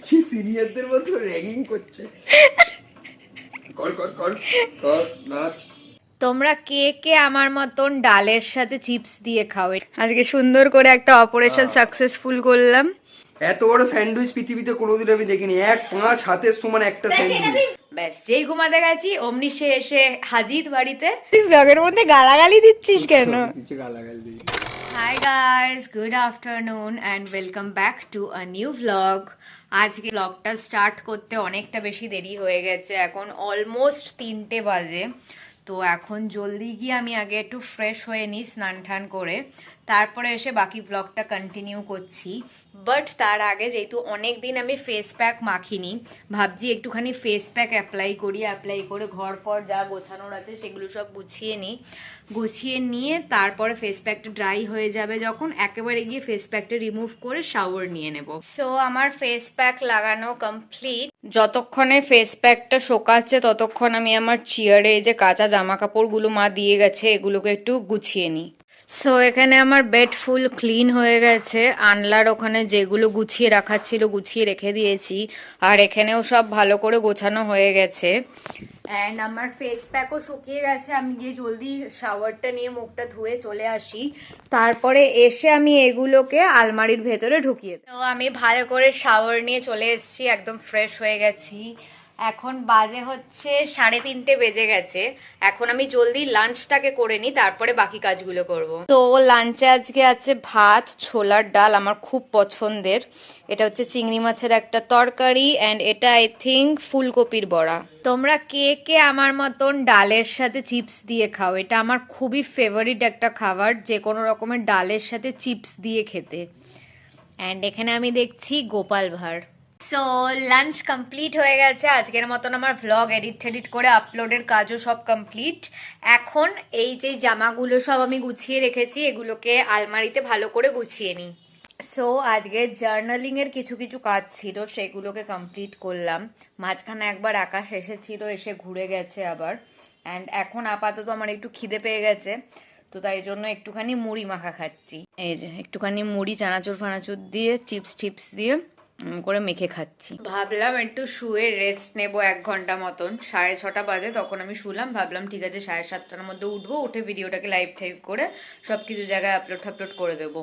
কি সিনিয়রদের মতো র্যাগিং করছে। কর কর কর কর নাচ। তোমরা কে কে আমার মতন ডালের সাথে চিপস দিয়ে খাও? আজকে সুন্দর করে একটা অপারেশন সাকসেসফুল করলাম। এত বড় স্যান্ডউইচ পৃথিবীতে কোনোদিন আমি দেখিনি। 1-5 হাতের সমান একটা স্যান্ডউইচ। ব্যাস, যেই ঘুমাতে গেছি অমনি সে এসে হাজির বাড়িতে। তুই ব্লগের মধ্যে গালাগালি দিচ্ছিস কেন? কিছু গালাগাল দিই। Hi guys, good afternoon and welcome back to a new vlog. আজকে ভ্লগটা স্টার্ট করতে অনেকটা বেশি দেরি হয়ে গেছে, এখন অলমোস্ট 3টে বাজে। তো এখন জলদি গিয়ে আমি আগে একটু ফ্রেশ হয়ে নিই স্নান টান করে, তারপরে এসে বাকি ব্লগটা কন্টিনিউ করছি। বাট তার আগে যেহেতু অনেক দিন আমি ফেস প্যাক মাখিনি, ভাবছি একটুখানি ফেস প্যাক অ্যাপ্লাই করে ঘর পর যা গোছানোর আছে সেগুলো সব গুছিয়ে নিয়ে তারপরে ফেস প্যাকটা ড্রাই হয়ে যাবে যখন, একেবারে গিয়ে ফেস প্যাকটা রিমুভ করে শাওয়ার নিয়ে নেব। সো আমার ফেস প্যাক লাগানো কমপ্লিট। যতক্ষণে ফেস প্যাকটা শোকাচ্ছে ততক্ষণ আমি আমার চেয়ারে এই যে কাঁচা জামা কাপড়গুলো মা দিয়ে গেছে এগুলোকে একটু গুছিয়ে নিই। সো এখানে আমার বেড ফুল ক্লিন হয়ে গেছে, আনলার ওখানে যেগুলো গুছিয়ে রাখার ছিল গুছিয়ে রেখে দিয়েছি, আর এখানেও সব ভালো করে গোছানো হয়ে গেছে। অ্যান্ড আমার ফেস প্যাকও শুকিয়ে গেছে, আমি গিয়ে জলদি শাওয়ারটা নিয়ে মুখটা ধুয়ে চলে আসি, তারপরে এসে আমি এগুলোকে আলমারির ভেতরে ঢুকিয়ে দিই। তো আমি ভালো করে শাওয়ার নিয়ে চলে এসেছি, একদম ফ্রেশ হয়ে গেছি। এখন বাজে হচ্ছে 3:30 বেজে গেছে। এখন আমি জলদি লাঞ্চটাকে করে নিই, তারপরে বাকি কাজগুলো করব। তো লাঞ্চে আজকে আছে ভাত, ছোলার ডাল আমার খুব পছন্দের, এটা হচ্ছে চিংড়ি মাছের একটা তরকারি, অ্যান্ড এটা আই থিঙ্ক ফুলকপির বড়া। তোমরা কে কে আমার মতন ডালের সাথে চিপস দিয়ে খাও? এটা আমার খুবই ফেভারিট একটা খাবার, যে কোনো রকমের ডালের সাথে চিপস দিয়ে খেতে। অ্যান্ড এখানে আমি দেখছি Gopal Bhar. So lunch complete হয়ে গেছে, আজকের মতন আমার ভ্লগ এডিট করে আপলোডের কাজও সব কমপ্লিট। এখন এই যে জামাগুলো সব আমি গুছিয়ে রেখেছি এগুলোকে আলমারিতে ভালো করে গুছিয়ে নিই। সো আজকে জার্নালিংয়ের কিছু কাজ ছিল, সেগুলোকে কমপ্লিট করলাম। মাঝখানে একবার আকাশ এসেছিল, এসে ঘুরে গেছে আবার। অ্যান্ড এখন আপাতত আমার একটু খিদে পেয়ে গেছে, তো তাই জন্য একটুখানি মুড়ি মাখা খাচ্ছি। এই যে একটুখানি মুড়ি চানাচুর ফানাচুর দিয়ে চিপস দিয়ে করে মেখে খাচ্ছি। ভাবলাম একটু শুয়ে রেস্ট নেব 1 ঘন্টা মতন। 6:30 বাজে তখন আমি শুলাম, ভাবলাম ঠিক আছে 7:30টার মধ্যে উঠবো, উঠে ভিডিওটাকে লাইভ করে সব কিছু জায়গায় আপলোড করে দেবো।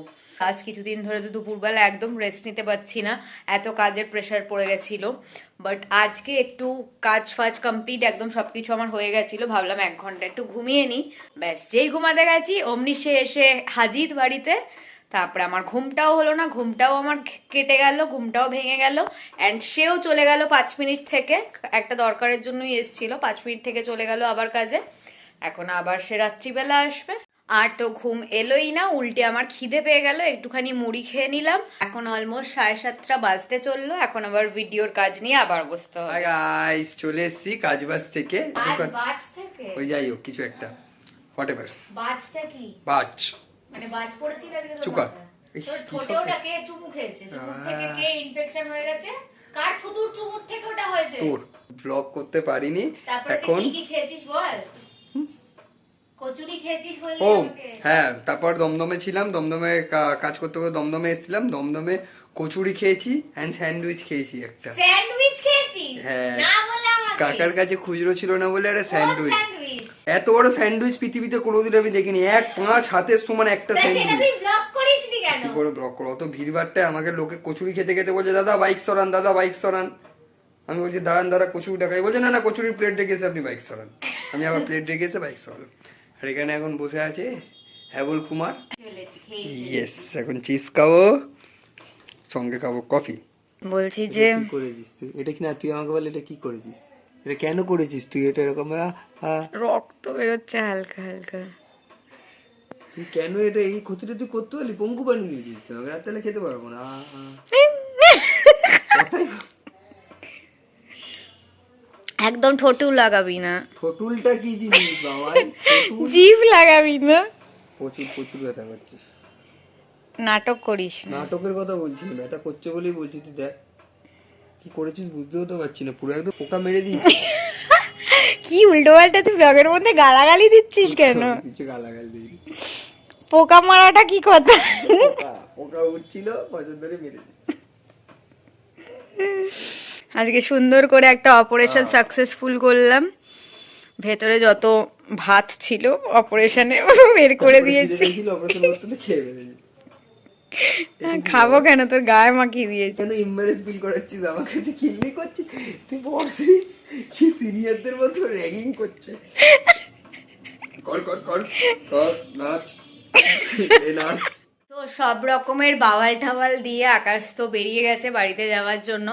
আজ কিছুদিন ধরে তো দুপুরবেলা একদম রেস্ট নিতে পারছি না, এত কাজের প্রেশার পড়ে গেছিল। বাট আজকে একটু কাজ ফাজ কমপ্লিট, একদম সবকিছু আমার হয়ে গেছিল, ভাবলাম 1 ঘন্টা একটু ঘুমিয়ে নিই। ব্যাস, যেই ঘুমাতে গেছি অমনি সে এসে হাজির বাড়িতে। তারপরে আমার ঘুমটাও হলো না, ঘুমটাও আমার কেটে গেল, ঘুমটাও ভেঙে গেল। অ্যান্ড সেও চলে গেল 5 মিনিট থেকে, একটা দরকারের জন্যই এসেছিল, 5 মিনিট থেকে চলে গেল আবার কাজে। এখন আবার সে রাত্রিবেলা আসবে, আর তো ঘুম এলোই না, উল্টে আমার খিদে পেয়ে গেল, একটুখানি মুড়ি খেয়ে নিলাম। এখন অলমোস্ট 7:30 বাজতে চললো, এখন আবার ভিডিওর কাজ নিয়ে আবার বসতে হবে। হাই গাইস, চলে এসেছি কাজবাজ থেকে। বাজ থেকে ওই যাই হোক কিছু একটা হোয়াটএভার। বাজটা কি? বাজ মানে বাজ পড়েছিল আজকে তো চুকা। তোর ঠোঁটে ওটা কে চুমু খেয়েছে? চুমুর থেকে কে ইনফেকশন হয়ে গেছে? কার থুতুর চুমুর থেকে ওটা হয়েছে? তোর ব্লগ করতে পারিনি এখন। এখন। কি খেয়েছিস বল? কচুরি খেয়েছিস বললি ও আমাকে। হ্যাঁ, তারপর দমদমে ছিলাম, দমদমে কাজ করতে করতে দমদমে এসেছিলাম, দমদমে কচুরি খেয়েছি এন্ড স্যান্ডউইচ খেয়েছি একটা। স্যান্ডউইচ খেয়েছিস? হ্যাঁ। না বলে আমাকে। কাকার কাছে খুচরো ছিল না বলে একটা স্যান্ডউইচ। স্যান্ডউইচ? এত বড় স্যান্ডউইচ পৃথিবীতে কোনোদিন আমি দেখিনি। 1-5 হাতের সমান একটা এটা স্যান্ডউইচ। তুই ব্লগ করিসনি কেন? কি করে ব্লক করো? অত ভিড়ভাড়টায় আমাকে লোকে কচুরি খেতে খেতে বলছে দাদা বাইক সরান, দাদা বাইক সরান। আমি বলছি দাঁড়ান দাঁড়া কচুরি টাকাই, বলছে না না কচুরির প্লেট রেখেছে আপনি বাইক সরান। আমি আবার প্লেট রেখেছে বাইক সরালাম। আর এখানে এখন বসে আছে হ্যাবল কুমার। ইয়েস, এখন চিপস খাবো, সঙ্গে খাবো কফি। বলছি যে কি করেছিস তুই? এটা কি না, তুই আমাকে বল এটা কি করেছিস, এটা কেন করেছিস তুই? এটা এরকম রক্ত বেরোচ্ছে হালকা হালকা। তুই কেন এটা এই ক্ষতিটা তুই করতে পারলি? পঙ্গু বানিয়ে দিয়েছিস তুই আমাকে, রাত্রে খেতে পারবো না। একদম ঠোঁটু লাগাবি না। ঠোঁটুলটা কি জিনিস বাবা? জিভ লাগাবি না। প্রচুর প্রচুর ব্যথা করছিস। নাটক করিস না। নাটকের কথা বলছি না, ব্যথা করছে বলেই বলছি। তুই দেখ কি করেছিস, বুঝতেও তো পারছি না, পুরো একদম পোকা মেরে দিয়েছিস। কি উল্টো পাল্টা তুই ব্লগের মধ্যে গালাগালি দিচ্ছিস কেন? কিছু গালাগাল দিই। পোকা মারাটা কি কথা? পোকা উঠছিল, পছন্দ ধরে মেরে দিয়েছিস। আজকে সুন্দর করে একটা অপারেশন সাকসেসফুল করলাম। ভেতরে যত ভাত ছিল অপারেশনে বের করে দিয়েছি। অপারেশন করতে তো খেয়ে ফেলেছি। খাবো কেন, তোর গায়ে মাখিয়ে দিয়েছি। কেন এমবারেস ফিল করাচ্ছিস আমাকে? তুই কিল্লি করছিস, তুই বলছিস কি সিনিয়রদের মতো র্যাগিং করছে। কর কর কর কর, নাচ এ নাচ। তো সব রকমের বাওয়াল ঠাওয়াল দিয়ে আকাশ তো বেরিয়ে গেছে বাড়িতে যাওয়ার জন্য।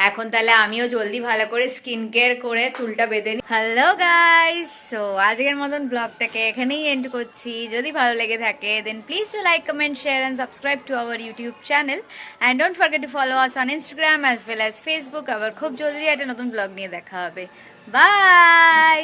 এখন তাহলে আমিও জলদি ভালো করে স্কিন কেয়ার করে চুলটা বেঁধে নিই। হ্যালো গাইস, সো আজকের মতন ব্লগটাকে এখানেই এন্ড করছি। যদি ভালো লেগে থাকে then please to like, comment, share and subscribe to our YouTube channel and don't forget to follow us on Instagram as well as Facebook. আবার খুব জলদি একটা নতুন ব্লগ নিয়ে দেখা হবে। বাই।